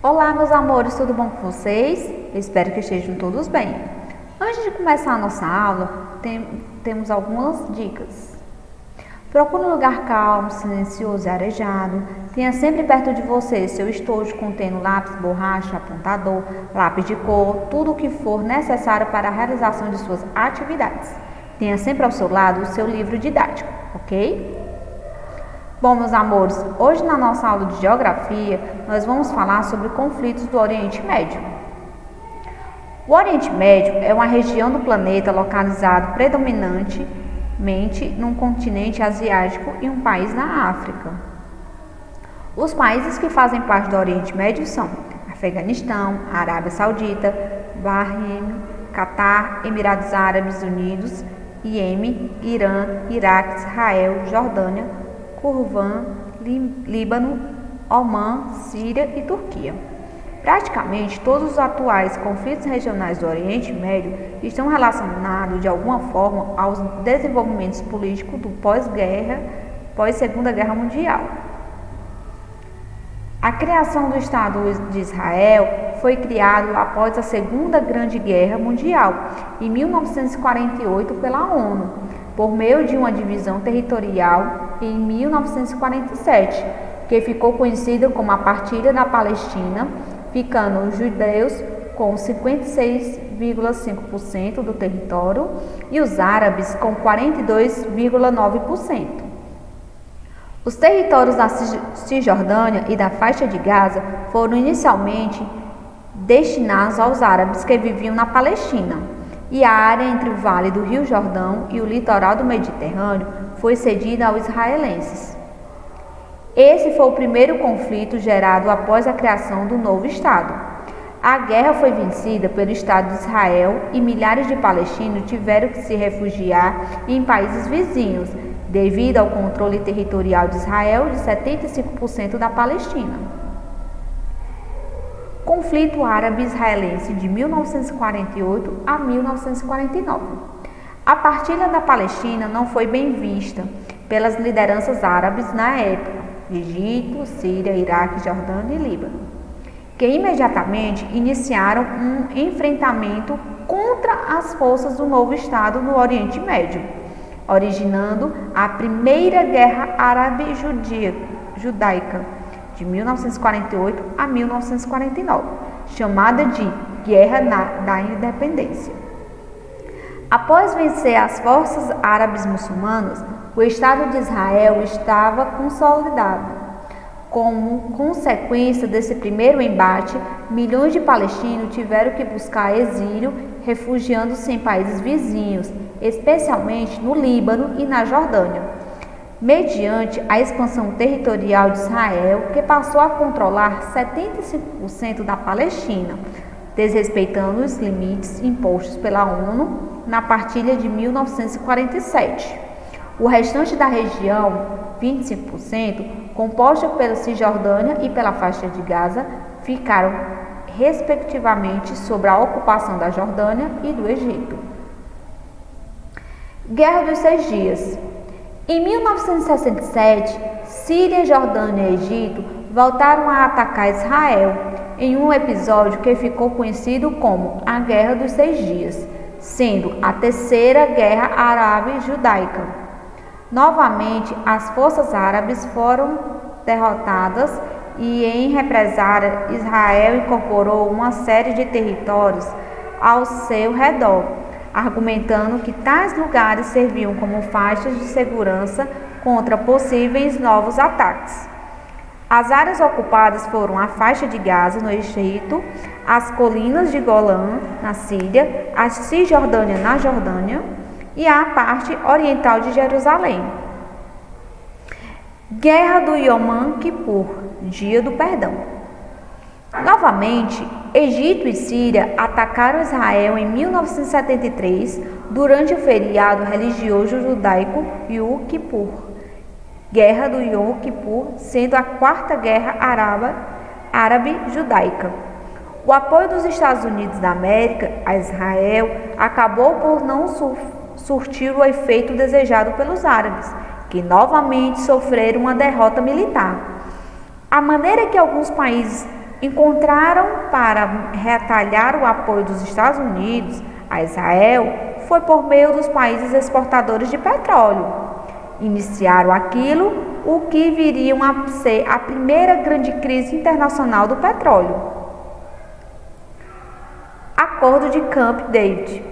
Olá, meus amores, tudo bom com vocês? Eu espero que estejam todos bem. Antes de começar a nossa aula, temos algumas dicas. Procure um lugar calmo, silencioso e arejado. Tenha sempre perto de você seu estojo contendo lápis, borracha, apontador, lápis de cor, tudo o que for necessário para a realização de suas atividades. Tenha sempre ao seu lado o seu livro didático, ok? Bom, meus amores, hoje na nossa aula de Geografia, nós vamos falar sobre conflitos do Oriente Médio. O Oriente Médio é uma região do planeta localizado predominantemente num continente asiático e um país na África. Os países que fazem parte do Oriente Médio são Afeganistão, Arábia Saudita, Bahrein, Catar, Emirados Árabes Unidos, Iêmen, Irã, Iraque, Israel, Jordânia, Curvã, Líbano, Omã, Síria e Turquia. Praticamente todos os atuais conflitos regionais do Oriente Médio estão relacionados de alguma forma aos desenvolvimentos políticos do pós-Segunda Guerra Mundial. A criação do Estado de Israel foi criado após a Segunda Grande Guerra Mundial, em 1948 pela ONU, por meio de uma divisão territorial em 1947, que ficou conhecida como a Partilha da Palestina, ficando os judeus com 56,5% do território e os árabes com 42,9%. Os territórios da Cisjordânia e da faixa de Gaza foram inicialmente destinados aos árabes que viviam na Palestina, e a área entre o Vale do Rio Jordão e o litoral do Mediterrâneo foi cedida aos israelenses. Esse foi o primeiro conflito gerado após a criação do novo Estado. A guerra foi vencida pelo Estado de Israel e milhares de palestinos tiveram que se refugiar em países vizinhos, devido ao controle territorial de Israel de 75% da Palestina. Conflito árabe-israelense de 1948 a 1949. A partilha da Palestina não foi bem vista pelas lideranças árabes na época, Egito, Síria, Iraque, Jordânia e Líbano, que imediatamente iniciaram um enfrentamento contra as forças do novo Estado no Oriente Médio, originando a Primeira Guerra Árabe-Judaica, de 1948 a 1949, chamada de Guerra da Independência. Após vencer as forças árabes muçulmanas, o Estado de Israel estava consolidado. Como consequência desse primeiro embate, milhões de palestinos tiveram que buscar exílio, refugiando-se em países vizinhos, especialmente no Líbano e na Jordânia, mediante a expansão territorial de Israel, que passou a controlar 75% da Palestina, desrespeitando os limites impostos pela ONU na partilha de 1947. O restante da região, 25%, composta pela Cisjordânia e pela faixa de Gaza, ficaram respectivamente sob a ocupação da Jordânia e do Egito. Guerra dos Seis Dias. Em 1967, Síria, Jordânia e Egito voltaram a atacar Israel em um episódio que ficou conhecido como a Guerra dos Seis Dias, sendo a terceira Guerra Árabe-Judaica. Novamente, as forças árabes foram derrotadas e, em represália, Israel incorporou uma série de territórios ao seu redor, argumentando que tais lugares serviam como faixas de segurança contra possíveis novos ataques. As áreas ocupadas foram a faixa de Gaza, no Egito, as colinas de Golã, na Síria, a Cisjordânia, na Jordânia, e a parte oriental de Jerusalém. Guerra do Yom Kippur, Dia do Perdão. Novamente, Egito e Síria atacaram Israel em 1973 durante o feriado religioso judaico Yom Kippur, Guerra do Yom Kippur, sendo a quarta guerra árabe-judaica. O apoio dos Estados Unidos da América a Israel acabou por não surtir o efeito desejado pelos árabes, que novamente sofreram uma derrota militar. A maneira que alguns países encontraram para retalhar o apoio dos Estados Unidos a Israel foi por meio dos países exportadores de petróleo. Iniciaram aquilo o que viriam a ser a primeira grande crise internacional do petróleo. Acordo de Camp David.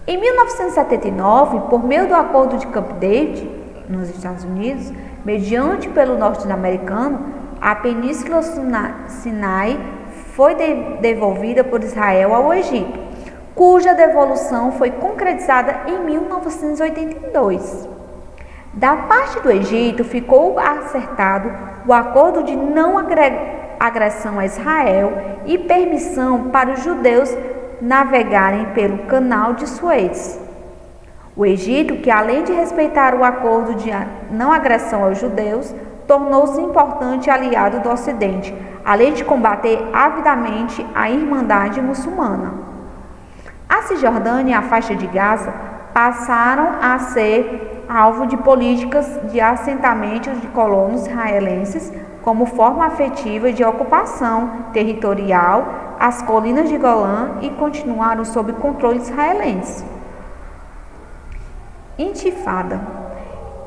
Em 1979, por meio do Acordo de Camp David, nos Estados Unidos, mediante pelo norte-americano, a Península Sinai foi devolvida por Israel ao Egito, cuja devolução foi concretizada em 1982. Da parte do Egito, ficou acertado o acordo de não agressão a Israel e permissão para os judeus navegarem pelo Canal de Suez. O Egito, que além de respeitar o acordo de não agressão aos judeus, tornou-se importante aliado do Ocidente, além de combater avidamente a Irmandade muçulmana. A Cisjordânia e a faixa de Gaza passaram a ser alvo de políticas de assentamentos de colonos israelenses como forma afetiva de ocupação territorial às colinas de Golã e continuaram sob controle israelense. Intifada.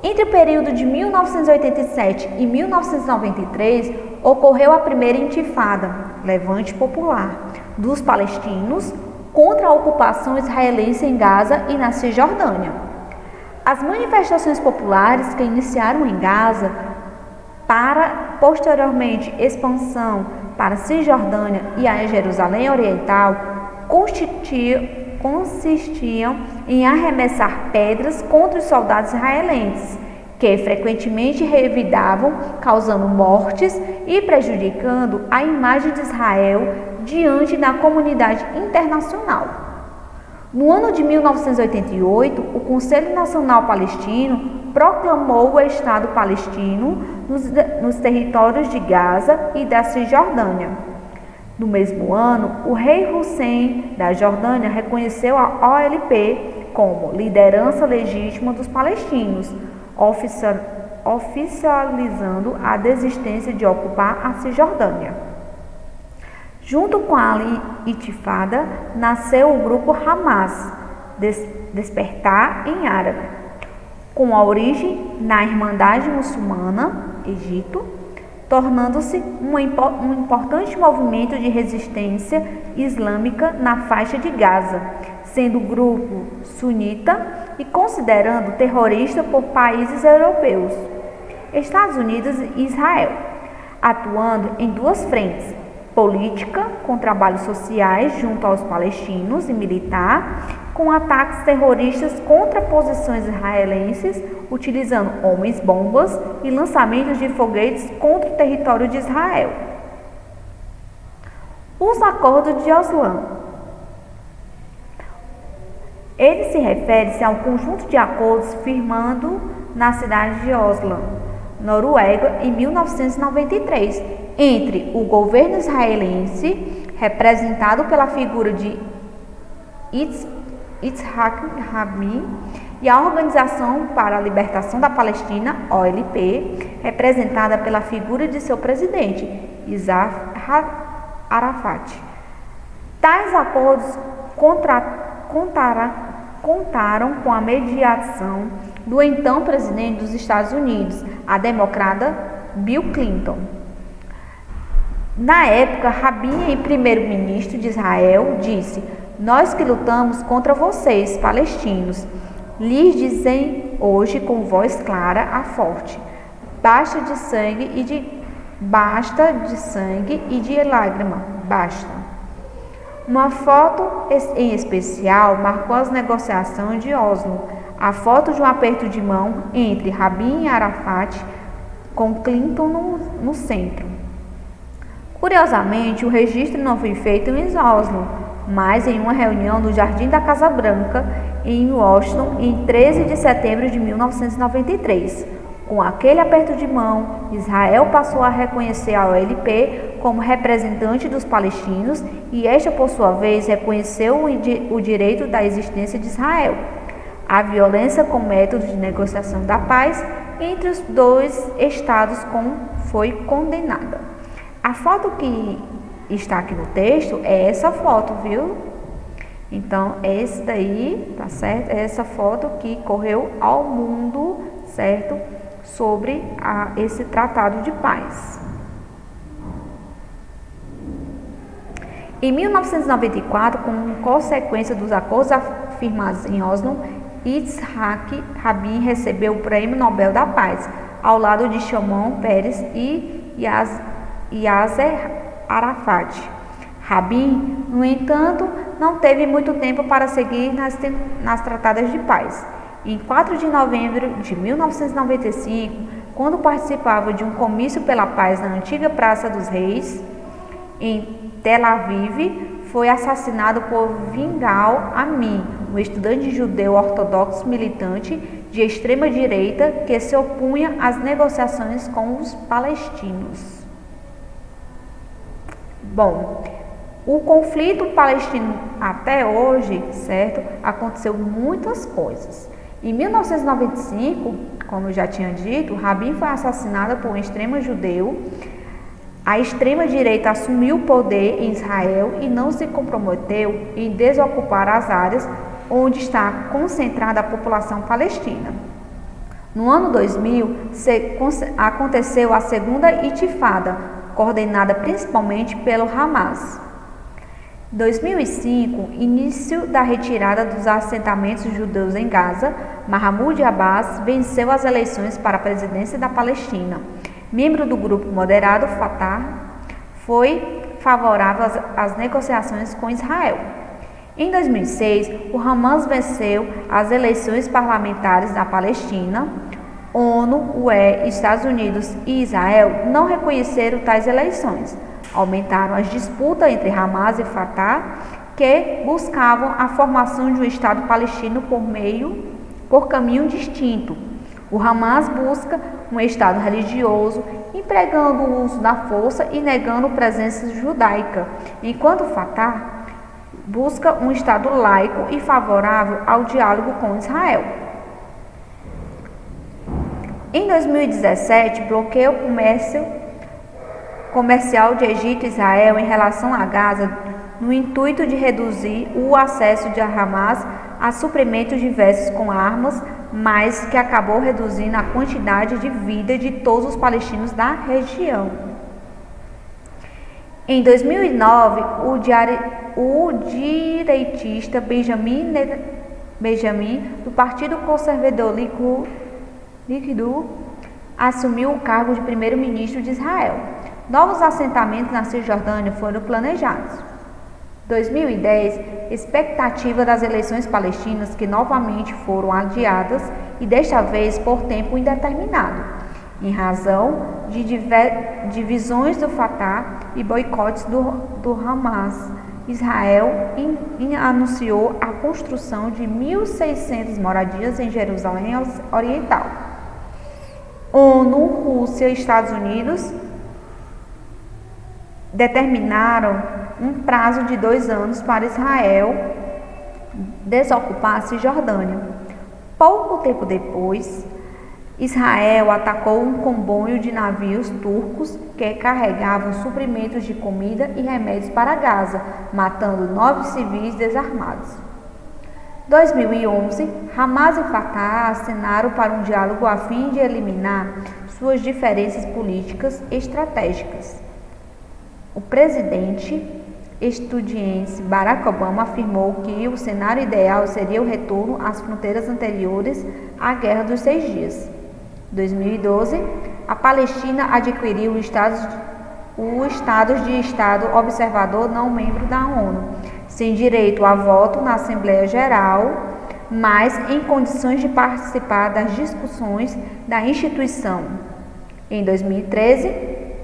Entre o período de 1987 e 1993, ocorreu a primeira intifada, levante popular, dos palestinos contra a ocupação israelense em Gaza e na Cisjordânia. As manifestações populares que iniciaram em Gaza para, posteriormente, expansão para a Cisjordânia e a Jerusalém Oriental, consistiam em arremessar pedras contra os soldados israelenses, que frequentemente revidavam, causando mortes e prejudicando a imagem de Israel diante da comunidade internacional. No ano de 1988, o Conselho Nacional Palestino proclamou o Estado palestino nos territórios de Gaza e da Cisjordânia. No mesmo ano, o rei Hussein da Jordânia reconheceu a OLP como liderança legítima dos palestinos, oficializando a desistência de ocupar a Cisjordânia. Junto com a Intifada, nasceu o grupo Hamas, despertar em árabe, com a origem na Irmandade Muçulmana, Egito, tornando-se um importante movimento de resistência islâmica na faixa de Gaza, sendo grupo sunita e considerando terrorista por países europeus, Estados Unidos e Israel, atuando em duas frentes: política, com trabalhos sociais junto aos palestinos, e militar, com ataques terroristas contra posições israelenses, utilizando homens-bombas e lançamentos de foguetes contra o território de Israel. Os acordos de Oslo. Ele se refere-se ao conjunto de acordos firmado na cidade de Oslo, Noruega, em 1993, entre o governo israelense, representado pela figura de Yitzhak Rabin, e a Organização para a Libertação da Palestina, OLP, representada pela figura de seu presidente, Yasser Arafat. Tais acordos contaram com a mediação do então presidente dos Estados Unidos, a democrata Bill Clinton. Na época, Rabin, primeiro-ministro de Israel, disse: "Nós que lutamos contra vocês, palestinos, lhes dizem hoje com voz clara a forte: basta de sangue e de lágrima, basta." Uma foto em especial marcou as negociações de Oslo, a foto de um aperto de mão entre Rabin e Arafat, com Clinton no centro. Curiosamente, o registro não foi feito em Oslo, mas em uma reunião no Jardim da Casa Branca, em Washington, em 13 de setembro de 1993. Com aquele aperto de mão, Israel passou a reconhecer a OLP como representante dos palestinos e esta, por sua vez, reconheceu o direito da existência de Israel. A violência como método de negociação da paz entre os dois estados foi condenada. A foto está aqui no texto é essa foto, viu? Então, esse daí, tá certo? É essa foto que correu ao mundo, certo? Sobre esse tratado de paz. Em 1994, como consequência dos acordos firmados em Oslo, Yitzhak Rabin recebeu o Prêmio Nobel da Paz, ao lado de Shimon Peres e Yasser Arafat. Rabin, no entanto, não teve muito tempo para seguir nas tratadas de paz. Em 4 de novembro de 1995, quando participava de um comício pela paz na antiga Praça dos Reis, em Tel Aviv, foi assassinado por Yigal Amir, um estudante judeu ortodoxo militante de extrema direita que se opunha às negociações com os palestinos. Bom, o conflito palestino até hoje, certo? Aconteceu muitas coisas. Em 1995, como eu já tinha dito, Rabin foi assassinado por um extremo judeu. A extrema-direita assumiu o poder em Israel e não se comprometeu em desocupar as áreas onde está concentrada a população palestina. No ano 2000, aconteceu a segunda intifada, coordenada principalmente pelo Hamas. Em 2005, início da retirada dos assentamentos judeus em Gaza, Mahmoud Abbas venceu as eleições para a presidência da Palestina. Membro do grupo moderado Fatah, foi favorável às negociações com Israel. Em 2006, o Hamas venceu as eleições parlamentares na Palestina. ONU, UE, Estados Unidos e Israel não reconheceram tais eleições. Aumentaram as disputas entre Hamas e Fatah, que buscavam a formação de um Estado palestino por caminho distinto. O Hamas busca um Estado religioso, empregando o uso da força e negando presença judaica, enquanto o Fatah busca um Estado laico e favorável ao diálogo com Israel. Em 2017, bloqueio comercial de Egito e Israel em relação a Gaza, no intuito de reduzir o acesso de Hamas a suprimentos diversos com armas, mas que acabou reduzindo a quantidade de vida de todos os palestinos da região. Em 2009, o direitista Benjamin, do Partido Conservador Likud, assumiu o cargo de primeiro-ministro de Israel. Novos assentamentos na Cisjordânia foram planejados. 2010, expectativa das eleições palestinas que novamente foram adiadas e desta vez por tempo indeterminado, em razão de divisões do Fatah e boicotes do Hamas. Israel anunciou a construção de 1.600 moradias em Jerusalém Oriental. ONU, Rússia e Estados Unidos determinaram um prazo de 2 anos para Israel desocupar a Cisjordânia. Pouco tempo depois, Israel atacou um comboio de navios turcos que carregavam suprimentos de comida e remédios para Gaza, matando 9 civis desarmados. Em 2011, Hamas e Fatah assinaram para um diálogo a fim de eliminar suas diferenças políticas e estratégicas. O presidente estadunidense Barack Obama afirmou que o cenário ideal seria o retorno às fronteiras anteriores à Guerra dos 6 Dias. Em 2012, a Palestina adquiriu o status de Estado observador não membro da ONU, sem direito a voto na Assembleia Geral, mas em condições de participar das discussões da instituição. Em 2013,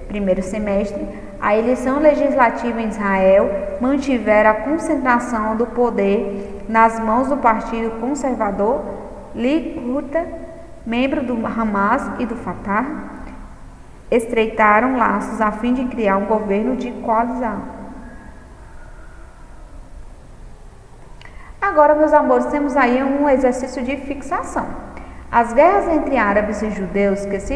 primeiro semestre, a eleição legislativa em Israel mantivera a concentração do poder nas mãos do Partido Conservador Likud, membro do Hamas e do Fatah, estreitaram laços a fim de criar um governo de coalizão. Agora, meus amores, temos aí um exercício de fixação. As guerras entre árabes e judeus que se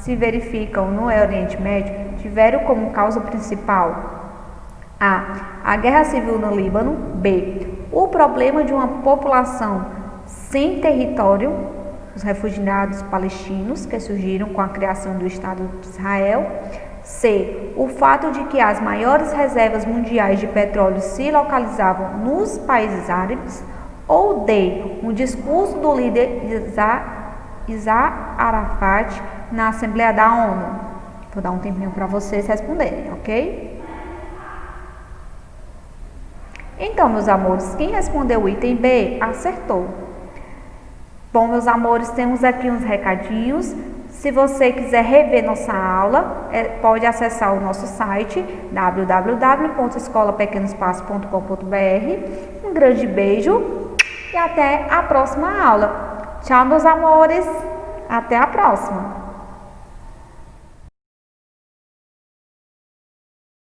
se verificam no Oriente Médio tiveram como causa principal a guerra civil no Líbano, B, o problema de uma população sem território, os refugiados palestinos que surgiram com a criação do Estado de Israel, C, o fato de que as maiores reservas mundiais de petróleo se localizavam nos países árabes, ou D, um discurso do líder Yasser Arafat na Assembleia da ONU. Vou dar um tempinho para vocês responderem, ok? Então, meus amores, quem respondeu o item B, acertou. Bom, meus amores, temos aqui uns recadinhos. Se você quiser rever nossa aula, pode acessar o nosso site www.escolapequenospaços.com.br. Um grande beijo e até a próxima aula. Tchau, meus amores. Até a próxima.